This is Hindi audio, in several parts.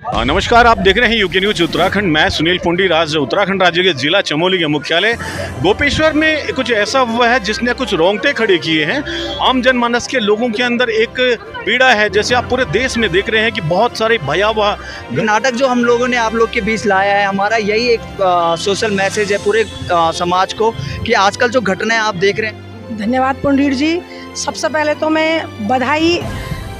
नमस्कार, आप देख रहे हैं यूके न्यूज उत्तराखंड। मैं सुनील पुंडी। उत्तराखंड राज्य के जिला चमोली के मुख्यालय गोपेश्वर में कुछ ऐसा हुआ है जिसने कुछ रोंगटे खड़े किए हैं। आम जनमानस के लोगों के अंदर एक पीड़ा है, जैसे आप पूरे देश में देख रहे हैं कि बहुत सारे भयावह नाटक जो हम लोगों ने आप लोग के बीच लाया है, हमारा यही एक सोशल मैसेज है पूरे समाज को कि आजकल जो घटनाएं आप देख रहे हैं। धन्यवाद पुंडीर जी। सबसे पहले तो मैं बधाई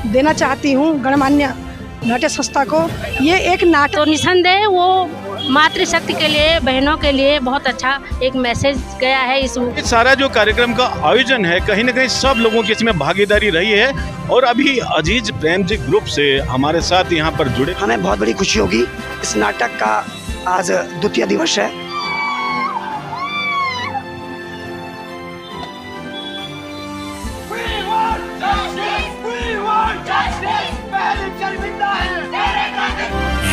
देना चाहती हूँ गणमान्य नाट्य संस्था को। ये एक नाटक तो निसंदेह वो मातृशक्ति के लिए, बहनों के लिए बहुत अच्छा एक मैसेज गया है। इस सारा जो कार्यक्रम का आयोजन है, कहीं ना कहीं सब लोगों की इसमें भागीदारी रही है। और अभी अजीज प्रेम जी ग्रुप से हमारे साथ यहाँ पर जुड़े। हमें बहुत बड़ी खुशी होगी। इस नाटक का आज द्वितीय दिवस है।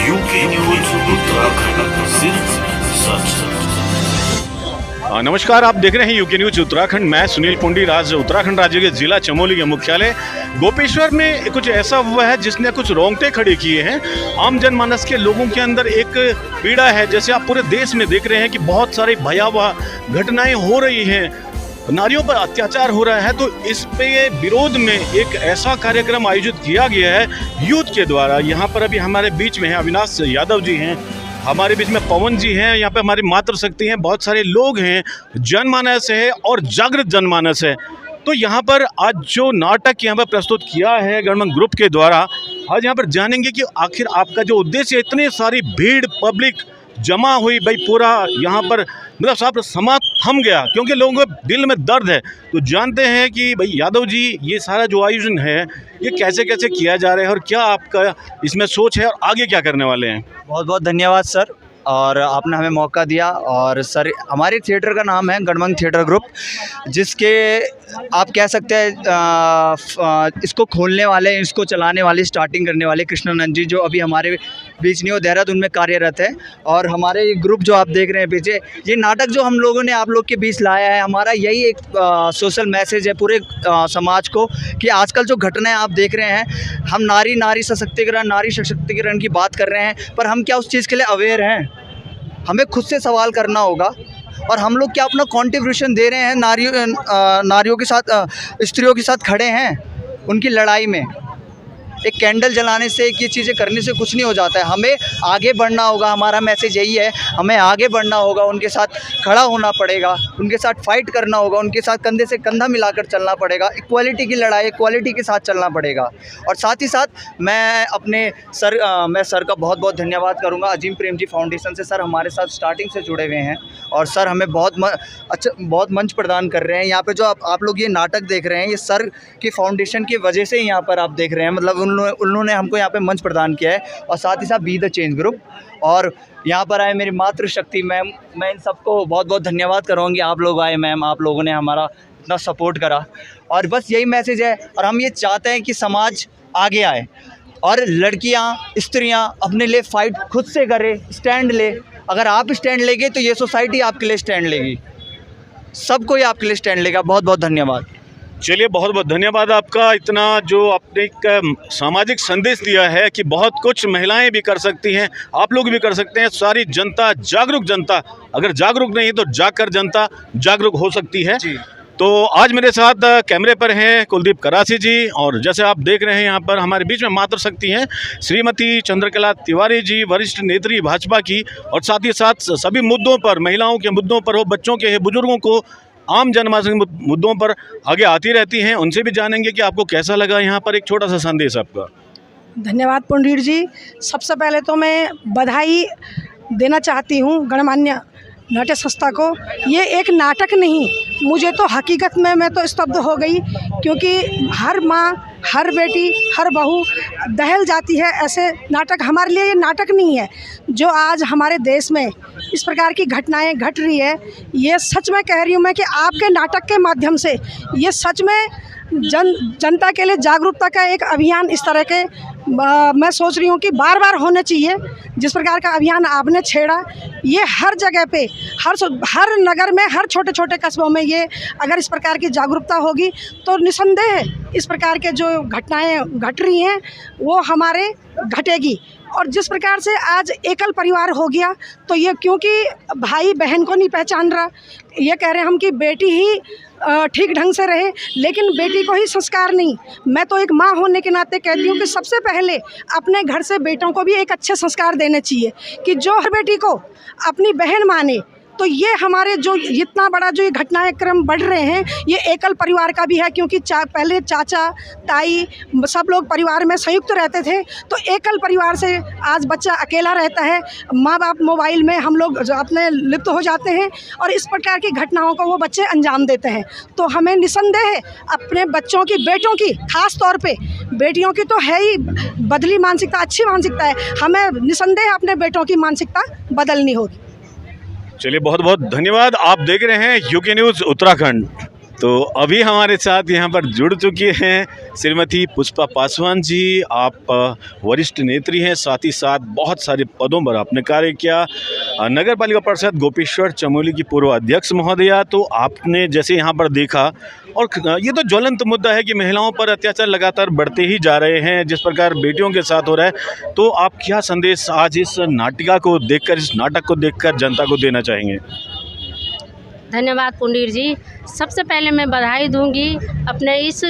यूके न्यूज उत्तराखंड, सिर्फ सच। नमस्कार, आप देख रहे हैं यूके न्यूज उत्तराखंड। मैं सुनील पुंडी। उत्तराखंड राज्य के जिला चमोली के मुख्यालय गोपेश्वर में कुछ ऐसा हुआ है जिसने कुछ रोंगटे खड़े किए हैं। आम जनमानस के लोगों के अंदर एक पीड़ा है, जैसे आप पूरे देश में देख रहे हैं कि बहुत सारी भयावह घटनाएं हो रही हैं, नारियों पर अत्याचार हो रहा है। तो इस पे विरोध में एक ऐसा कार्यक्रम आयोजित किया गया है यूथ के द्वारा। यहाँ पर अभी हमारे बीच में है अविनाश यादव जी हैं, हमारे बीच में पवन जी हैं, यहाँ पे हमारी मातृशक्ति हैं, बहुत सारे लोग हैं, जनमानस है और जागृत जनमानस है। तो यहाँ पर आज जो नाटक यहाँ पर प्रस्तुत किया है गणमन ग्रुप के द्वारा, आज यहाँ पर जानेंगे कि आखिर आपका जो उद्देश्य, इतनी सारी भीड़ पब्लिक जमा हुई, भाई पूरा यहाँ पर मतलब साहब समाज थम गया क्योंकि लोगों के दिल में दर्द है। तो जानते हैं कि भाई यादव जी, ये सारा जो आयोजन है ये कैसे कैसे किया जा रहा है और क्या आपका इसमें सोच है और आगे क्या करने वाले हैं। बहुत बहुत धन्यवाद सर, और आपने हमें मौका दिया। और सर, हमारे थिएटर का नाम है गणमंग थिएटर ग्रुप, जिसके आप कह सकते हैं इसको खोलने वाले, इसको चलाने वाले, स्टार्टिंग करने वाले कृष्णानंद जी, जो अभी हमारे बीच नहीं हो, देहरादून में कार्यरत है। और हमारे ये ग्रुप जो आप देख रहे हैं पीछे, ये नाटक जो हम लोगों ने आप लोग के बीच लाया है, हमारा यही एक सोशल मैसेज है पूरे समाज को कि आजकल जो घटनाएं आप देख रहे हैं, हम नारी सशक्तिकरण की बात कर रहे हैं, पर हम क्या उस चीज़ के लिए अवेयर हैं? हमें खुद से सवाल करना होगा। और हम लोग क्या अपना कंट्रीब्यूशन दे रहे हैं नारियों के साथ, स्त्रियों के साथ खड़े हैं उनकी लड़ाई में? एक कैंडल जलाने से, एक ये चीज़ें करने से कुछ नहीं हो जाता है। हमें आगे बढ़ना होगा। हमारा मैसेज यही है, हमें आगे बढ़ना होगा, उनके साथ खड़ा होना पड़ेगा, उनके साथ फाइट करना होगा, उनके साथ कंधे से कंधा मिलाकर चलना पड़ेगा। इक्वालिटी की लड़ाई, इक्वालिटी के साथ चलना पड़ेगा। और साथ ही साथ मैं सर का बहुत बहुत धन्यवाद करूँगा, अजीम प्रेम जी फाउंडेशन से। सर हमारे साथ स्टार्टिंग से जुड़े हुए हैं और सर हमें बहुत मंच प्रदान कर रहे हैं। यहाँ पर जो आप लोग ये नाटक देख रहे हैं, ये सर की फाउंडेशन की वजह से ही यहाँ पर आप देख रहे हैं। मतलब उन्होंने हमको यहाँ पे मंच प्रदान किया है। और साथ ही साथ बी द चेंज ग्रुप, और यहाँ पर आए मेरी मातृशक्ति मैम, मैं इन सबको बहुत बहुत धन्यवाद करूँगी। आप लोग आए मैम, आप लोगों ने हमारा इतना सपोर्ट करा। और बस यही मैसेज है। और हम ये चाहते हैं कि समाज आगे आए और लड़कियाँ, स्त्रियाँ अपने लिए फ़ाइट खुद से करें, स्टैंड ले। अगर आप स्टैंड लेंगे तो ये सोसाइटी आपके लिए स्टैंड लेगी, सब कोई आपके लिए स्टैंड लेगा। बहुत बहुत धन्यवाद। चलिए, बहुत बहुत धन्यवाद आपका। इतना जो आपने एक सामाजिक संदेश दिया है कि बहुत कुछ महिलाएं भी कर सकती हैं, आप लोग भी कर सकते हैं। सारी जनता, जागरूक जनता, अगर जागरूक नहीं तो जाकर जनता जागरूक हो सकती है। तो आज मेरे साथ कैमरे पर हैं कुलदीप करासी जी, और जैसे आप देख रहे हैं यहाँ पर हमारे बीच में मातृशक्ति हैं श्रीमती चंद्रकला तिवारी जी, वरिष्ठ नेत्री भाजपा की। और साथ ही साथ सभी मुद्दों पर, महिलाओं के मुद्दों पर हो, बच्चों के, बुजुर्गों को, आम जनमानस के मुद्दों पर आगे आती रहती हैं। उनसे भी जानेंगे कि आपको कैसा लगा यहाँ पर। एक छोटा सा संदेश आपका। धन्यवाद पुंडीर जी। सबसे पहले तो मैं बधाई देना चाहती हूँ गणमान्य नाट्य संस्था को। ये एक नाटक नहीं, मुझे तो हकीकत में मैं तो स्तब्ध हो गई, क्योंकि हर माँ, हर बेटी, हर बहू दहल जाती है। ऐसे नाटक हमारे लिए ये नाटक नहीं है। जो आज हमारे देश में इस प्रकार की घटनाएं घट रही है, ये सच में कह रही हूँ मैं कि आपके नाटक के माध्यम से ये सच में जनता के लिए जागरूकता का एक अभियान इस तरह के मैं सोच रही हूँ कि बार बार होने चाहिए। जिस प्रकार का अभियान आपने छेड़ा, ये हर जगह पे, हर नगर में, हर छोटे छोटे कस्बों में ये अगर इस प्रकार की जागरूकता होगी तो निसंदेह इस प्रकार के जो घटनाएं घट रही हैं वो हमारे घटेगी। और जिस प्रकार से आज एकल परिवार हो गया, तो ये क्योंकि भाई बहन को नहीं पहचान रहा, ये कह रहे हैं हम कि बेटी ही ठीक ढंग से रहे, लेकिन बेटी को ही संस्कार नहीं। मैं तो एक माँ होने के नाते कहती हूँ कि सबसे पहले अपने घर से बेटों को भी एक अच्छे संस्कार देने चाहिए कि जो हर बेटी को अपनी बहन माने। तो ये हमारे जो इतना बड़ा जो ये घटनाएं क्रम बढ़ रहे हैं, ये एकल परिवार का भी है, क्योंकि पहले चाचा ताई सब लोग परिवार में संयुक्त रहते थे, तो एकल परिवार से आज बच्चा अकेला रहता है, माँ बाप मोबाइल में हम लोग अपने लिप्त हो जाते हैं और इस प्रकार की घटनाओं को वो बच्चे अंजाम देते हैं। तो हमें निसंदेह अपने बच्चों की, बेटों की खास तौर पे, बेटियों की तो है ही बदली मानसिकता, अच्छी मानसिकता है, हमें निसंदेह अपने बेटों की मानसिकता बदलनी होगी। चलिए, बहुत बहुत धन्यवाद। आप देख रहे हैं यूके न्यूज़ उत्तराखंड। तो अभी हमारे साथ यहाँ पर जुड़ चुकी हैं श्रीमती पुष्पा पासवान जी। आप वरिष्ठ नेत्री हैं, साथ ही साथ बहुत सारे पदों पर आपने कार्य किया। नगर पालिका परिषद गोपेश्वर चमोली की पूर्व अध्यक्ष महोदया। तो आपने जैसे यहाँ पर देखा, और ये तो ज्वलंत मुद्दा है कि महिलाओं पर अत्याचार लगातार बढ़ते ही जा रहे हैं, जिस प्रकार बेटियों के साथ हो रहा है। तो आप क्या संदेश आज इस नाटिका को देखकर, इस नाटक को देखकर जनता को देना चाहेंगे? धन्यवाद पुंडीर जी। सबसे पहले मैं बधाई दूंगी अपने इस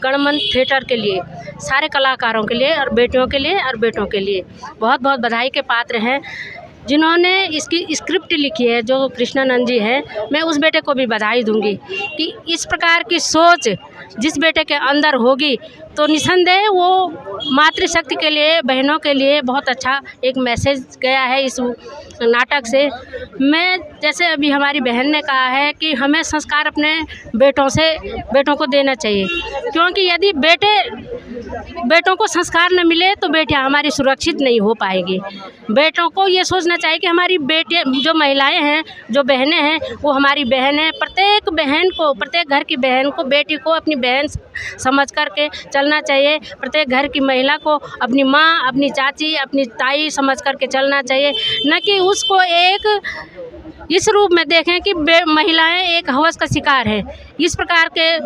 गणमंच थिएटर के लिए, सारे कलाकारों के लिए और बेटियों के लिए और बेटों के लिए बहुत बहुत बधाई के पात्र हैं। जिन्होंने इसकी स्क्रिप्ट लिखी है, जो कृष्णानंद जी है, मैं उस बेटे को भी बधाई दूंगी कि इस प्रकार की सोच जिस बेटे के अंदर होगी तो निसंदेह वो मातृशक्ति के लिए, बहनों के लिए बहुत अच्छा एक मैसेज गया है इस नाटक से। मैं जैसे अभी हमारी बहन ने कहा है कि हमें संस्कार अपने बेटों को देना चाहिए, क्योंकि यदि बेटों को संस्कार न मिले तो बेटियां हमारी सुरक्षित नहीं हो पाएगी। बेटों को ये सोचना चाहिए कि हमारी बेटियां, जो महिलाएं हैं, जो बहनें हैं, वो हमारी बहन है। प्रत्येक बहन को, प्रत्येक घर की बहन को, बेटी को अपनी बहन समझ करके चलना चाहिए। प्रत्येक घर की महिला को अपनी माँ, अपनी चाची, अपनी ताई समझ करके चलना चाहिए, न कि उसको एक इस रूप में देखें कि महिलाएं एक हवस का शिकार है। इस प्रकार के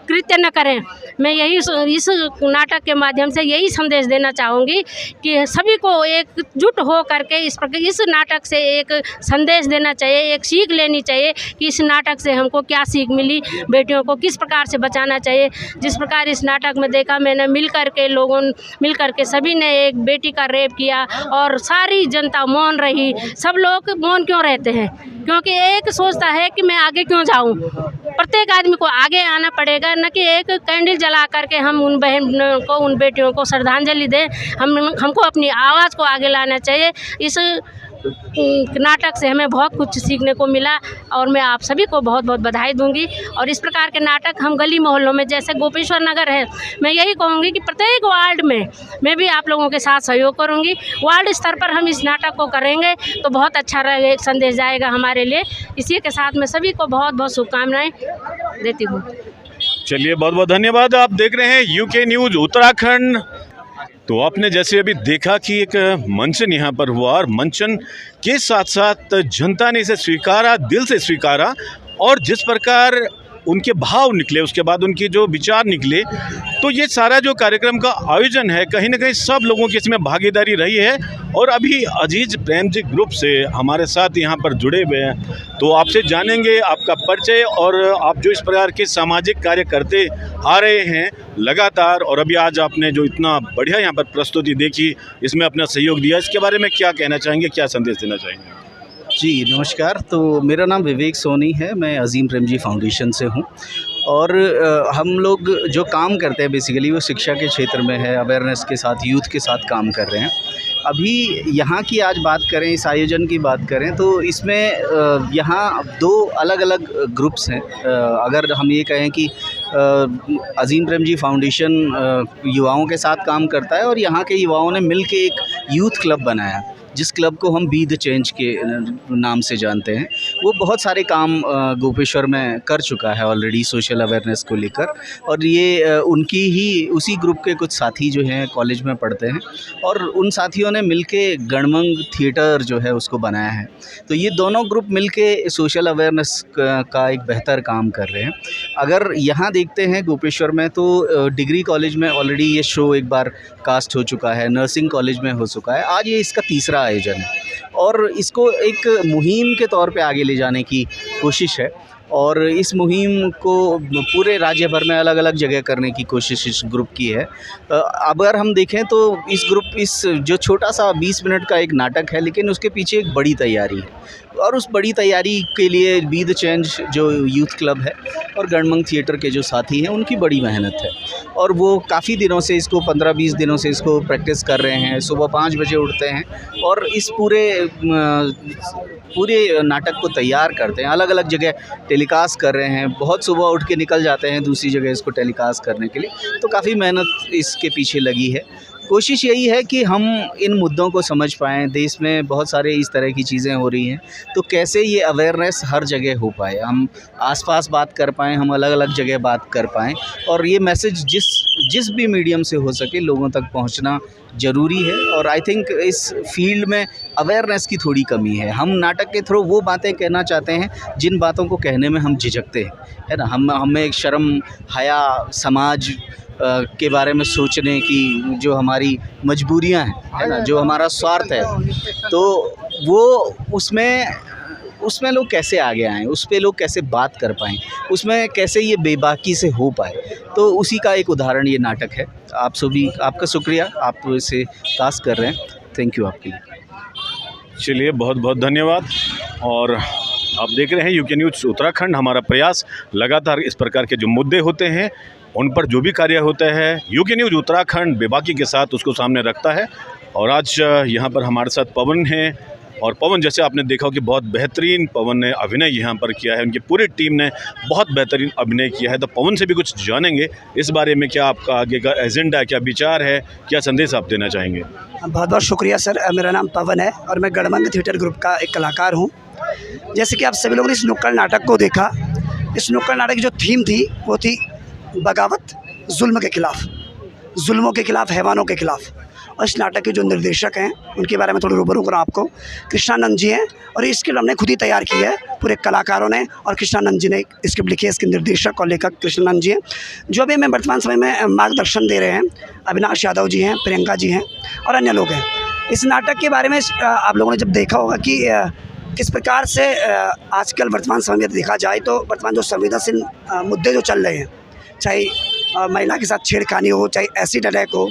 कृत्य न करें। मैं यही इस नाटक के माध्यम से यही संदेश देना चाहूँगी कि सभी को एकजुट हो करके इस नाटक से एक संदेश देना चाहिए, एक सीख लेनी चाहिए कि इस नाटक से हमको क्या सीख मिली, बेटियों को किस प्रकार से बचाना चाहिए। जिस प्रकार इस नाटक में देखा मैंने, मिल करके सभी ने एक बेटी का रेप किया और सारी जनता मौन रही। सब लोग मौन क्यों रहते हैं? क्योंकि एक सोचता है कि मैं आगे क्यों जाऊं। प्रत्येक आदमी को आगे आना पड़ेगा, न कि एक कैंडल जला करके हम उन बहनों को, उन बेटियों को श्रद्धांजलि दें। हमको अपनी आवाज़ को आगे लाना चाहिए। इस नाटक से हमें बहुत कुछ सीखने को मिला और मैं आप सभी को बहुत बहुत बधाई दूंगी। और इस प्रकार के नाटक हम गली मोहल्लों में, जैसे गोपेश्वर नगर है, मैं यही कहूँगी कि प्रत्येक वार्ड में मैं भी आप लोगों के साथ सहयोग करूँगी। वार्ड स्तर पर हम इस नाटक को करेंगे तो बहुत अच्छा संदेश जाएगा हमारे लिए। इसी के साथ मैं सभी को बहुत बहुत शुभकामनाएं देती हूँ। चलिए, बहुत बहुत धन्यवाद। आप देख रहे हैं यूके न्यूज़ उत्तराखंड। तो आपने जैसे अभी देखा कि एक मंचन यहाँ पर हुआ और मंचन के साथ साथ जनता ने इसे स्वीकारा, दिल से स्वीकारा, और जिस प्रकार उनके भाव निकले, उसके बाद उनके जो विचार निकले, तो ये सारा जो कार्यक्रम का आयोजन है, कहीं ना कहीं सब लोगों की इसमें भागीदारी रही है। और अभी अजीज प्रेम जी ग्रुप से हमारे साथ यहाँ पर जुड़े हुए हैं, तो आपसे जानेंगे आपका परिचय और आप जो इस प्रकार के सामाजिक कार्य करते आ रहे हैं लगातार, और अभी आज आपने जो इतना बढ़िया यहाँ पर प्रस्तुति देखी, इसमें अपना सहयोग दिया, इसके बारे में क्या कहना चाहेंगे, क्या संदेश देना चाहेंगे? जी नमस्कार। तो मेरा नाम विवेक सोनी है, मैं अजीम प्रेम जी फाउंडेशन से हूँ। और हम लोग जो काम करते हैं बेसिकली वो शिक्षा के क्षेत्र में है, अवेयरनेस के साथ, यूथ के साथ काम कर रहे हैं। अभी यहाँ की आज बात करें, इस आयोजन की बात करें, तो इसमें यहाँ दो अलग अलग ग्रुप्स हैं। अगर हम ये कहें कि अजीम प्रेम जी फाउंडेशन युवाओं के साथ काम करता है और यहाँ के युवाओं ने मिल के एक यूथ क्लब बनाया। जिस क्लब को हम बी द चेंज के नाम से जानते हैं, वो बहुत सारे काम गोपेश्वर में कर चुका है ऑलरेडी सोशल अवेयरनेस को लेकर। और ये उनकी ही उसी ग्रुप के कुछ साथी जो हैं कॉलेज में पढ़ते हैं, और उन साथियों ने मिलके गणमंग थिएटर जो है उसको बनाया है। तो ये दोनों ग्रुप मिलके सोशल अवेयरनेस का एक बेहतर काम कर रहे हैं। अगर यहाँ देखते हैं गोपेश्वर में तो डिग्री कॉलेज में ऑलरेडी ये शो एक बार कास्ट हो चुका है, नर्सिंग कॉलेज में हो चुका है, आज ये इसका तीसरा आयोजन है और इसको एक मुहिम के तौर पे आगे ले जाने की कोशिश है। और इस मुहिम को पूरे राज्य भर में अलग अलग जगह करने की कोशिश इस ग्रुप की है। अगर हम देखें तो इस जो छोटा सा 20 मिनट का एक नाटक है, लेकिन उसके पीछे एक बड़ी तैयारी है, और उस बड़ी तैयारी के लिए बी द चेंज जो यूथ क्लब है और गणमंग थिएटर के जो साथी हैं उनकी बड़ी मेहनत है। और वो काफ़ी दिनों से इसको 15-20 दिनों से इसको प्रैक्टिस कर रहे हैं, सुबह 5 बजे उठते हैं और इस पूरे नाटक को तैयार करते हैं, अलग अलग जगह टेलीकास्ट कर रहे हैं, बहुत सुबह उठ के निकल जाते हैं दूसरी जगह इसको टेलीकास्ट करने के लिए। तो काफ़ी मेहनत इसके पीछे लगी है। कोशिश यही है कि हम इन मुद्दों को समझ पाएँ। देश में बहुत सारे इस तरह की चीज़ें हो रही हैं, तो कैसे ये अवेयरनेस हर जगह हो पाए, हम आसपास बात कर पाएँ, हम अलग अलग जगह बात कर पाएँ, और ये मैसेज जिस भी मीडियम से हो सके लोगों तक पहुंचना ज़रूरी है। और आई थिंक इस फील्ड में अवेयरनेस की थोड़ी कमी है। हम नाटक के थ्रू वो बातें कहना चाहते हैं जिन बातों को कहने में हम झिझकते हैं, है ना। हमें एक शर्म, हया, समाज के बारे में सोचने की जो हमारी मजबूरियां हैं, है ना, जो हमारा स्वार्थ है, तो वो उसमें लोग कैसे आगे आएँ, उस पे लोग कैसे बात कर पाएँ, उसमें कैसे ये बेबाकी से हो पाए, तो उसी का एक उदाहरण ये नाटक है। आप सभी, आपका शुक्रिया, आप इसे कास्ट कर रहे हैं, थैंक यू आपके लिए। चलिए, बहुत बहुत धन्यवाद। और आप देख रहे हैं यूके न्यूज़ उत्तराखंड। हमारा प्रयास लगातार इस प्रकार के जो मुद्दे होते हैं उन पर जो भी कार्य होता है, यूके न्यूज़ उत्तराखंड बेबाकी के साथ उसको सामने रखता है। और आज यहाँ पर हमारे साथ पवन हैं, और पवन, जैसे आपने देखा कि बहुत बेहतरीन पवन ने अभिनय यहाँ पर किया है, उनकी पूरी टीम ने बहुत बेहतरीन अभिनय किया है। तो पवन से भी कुछ जानेंगे इस बारे में, क्या आपका आगे का एजेंडा है, क्या विचार है, क्या संदेश आप देना चाहेंगे? बहुत बहुत शुक्रिया सर। मेरा नाम पवन है और मैं गणमंग थिएटर ग्रुप का एक कलाकार हूँ। जैसे कि आप सभी लोगों ने इस नुक्कड़ नाटक को देखा, इस नुक्कड़ नाटक की जो थीम थी वो थी बगावत, जुल्म के खिलाफ, जुल्मों के खिलाफ, हैवानों के खिलाफ। और इस नाटक के जो निर्देशक हैं उनके बारे में थोड़ा रूबरू करूँ आपको। कृष्णानंद जी हैं, और ये स्क्रिप्ट हमने खुद ही तैयार की है पूरे कलाकारों ने, और कृष्णानंद जी ने स्क्रिप्ट लिखी है। इसके निर्देशक और लेखक कृष्णानंद जी हैं, जो अभी हमें वर्तमान समय में मार्गदर्शन दे रहे हैं। अविनाश यादव जी हैं, प्रियंका जी हैं और अन्य लोग हैं। इस नाटक के बारे में आप लोगों ने जब देखा होगा कि किस प्रकार से आजकल वर्तमान समय में देखा जाए तो वर्तमान जो संवेदनशील मुद्दे जो चल रहे हैं, चाहे महिला के साथ छेड़खानी हो, चाहे एसिड अटैक हो,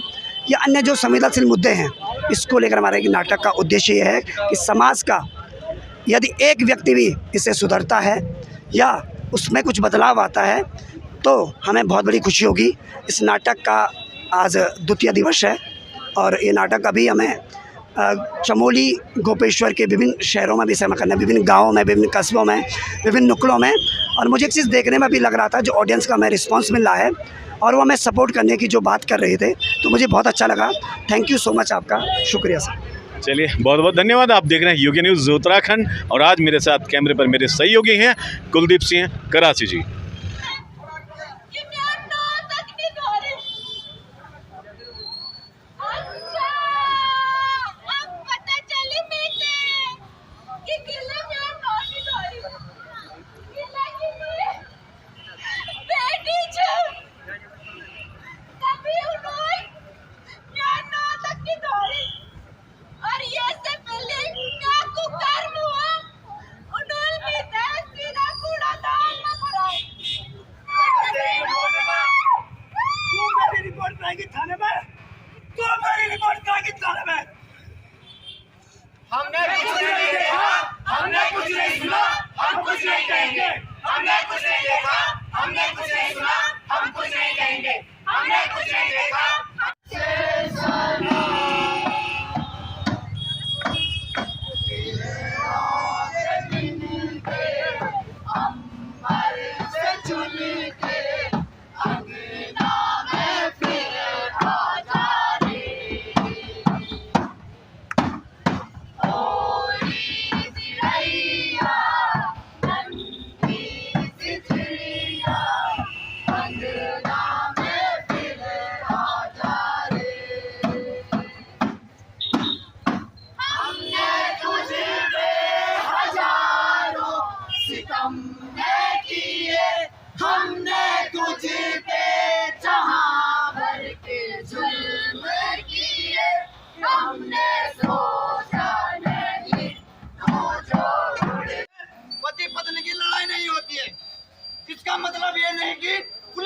या अन्य जो संवेदनशील मुद्दे हैं, इसको लेकर हमारे नाटक का उद्देश्य ये है कि समाज का यदि एक व्यक्ति भी इससे सुधरता है या उसमें कुछ बदलाव आता है तो हमें बहुत बड़ी खुशी होगी। इस नाटक का आज द्वितीय दिवस है और ये नाटक अभी हमें चमोली, गोपेश्वर के विभिन्न शहरों में भी सेवा करना है, विभिन्न गाँवों में, विभिन्न कस्बों में, विभिन्न नुक्कड़ों में। और मुझे एक चीज़ देखने में भी लग रहा था, जो ऑडियंस का हमें रिस्पॉन्स मिल रहा है और वो हमें सपोर्ट करने की जो बात कर रहे थे, तो मुझे बहुत अच्छा लगा। थैंक यू सो मच, आपका शुक्रिया सर। चलिए, बहुत बहुत धन्यवाद। आप देख रहे हैं यूके न्यूज़ उत्तराखंड, और आज मेरे साथ कैमरे पर मेरे सहयोगी हैं कुलदीप सिंह कराची जी।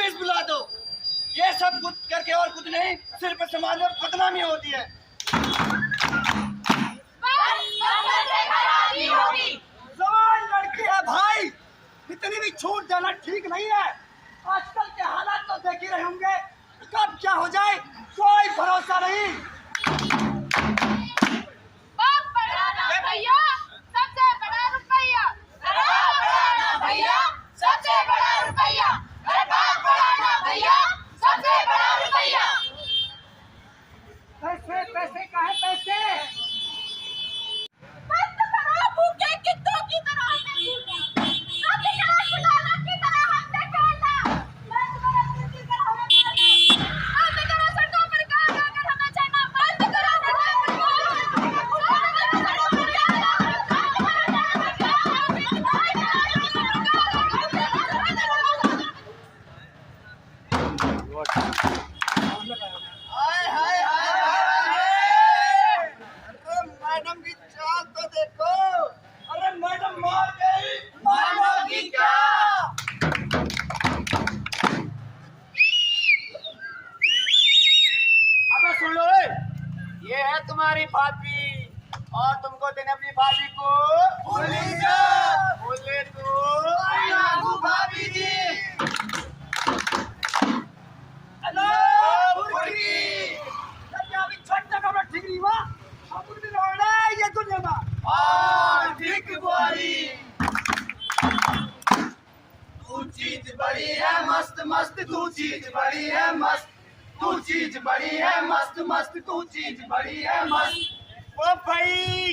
पुलिस बुला दो। ये सब कुछ करके और कुछ नहीं, सिर्फ समाज में बदनामी होती है। जवान लड़की है भाई, इतनी भी छूट जाना ठीक नहीं है। आजकल के हालात तो देख ही रहे होंगे, कब क्या हो जाए कोई भरोसा नहीं। भैया सबसे बड़ा रुपया, भैया सबसे बड़ा रुपया, भैया सबसे बड़ा रुपया। पैसे पैसे का है पैसे, बंद करो भूखे कितनों की तरह हमसे खेलना, बंद करो किसी तरह हमें खेलना, बंद करो सड़कों पर गाँव गाकर हमें चढ़ना, बंद करो हाय हाय हाय हाय, अरे मैडम की चाल तो देखो, अरे मैडम मार गई, मारोगी क्या? अबे सुन लो, ये है तुम्हारी भाभी और तुमको देने अपनी भाभी को बोले तो भाभी जी। हेलो बुढ़ी, क्या अभी छोटा कपड़ा ठीक नहीं हुआ? अब भी रोड है ये दुनिया में। हाँ ठीक बोली, तू चीज बड़ी है मस्त मस्त, तू चीज बड़ी है मस्त, तू चीज बड़ी है मस्त मस्त, तू चीज बड़ी है मस्त। ओ भाई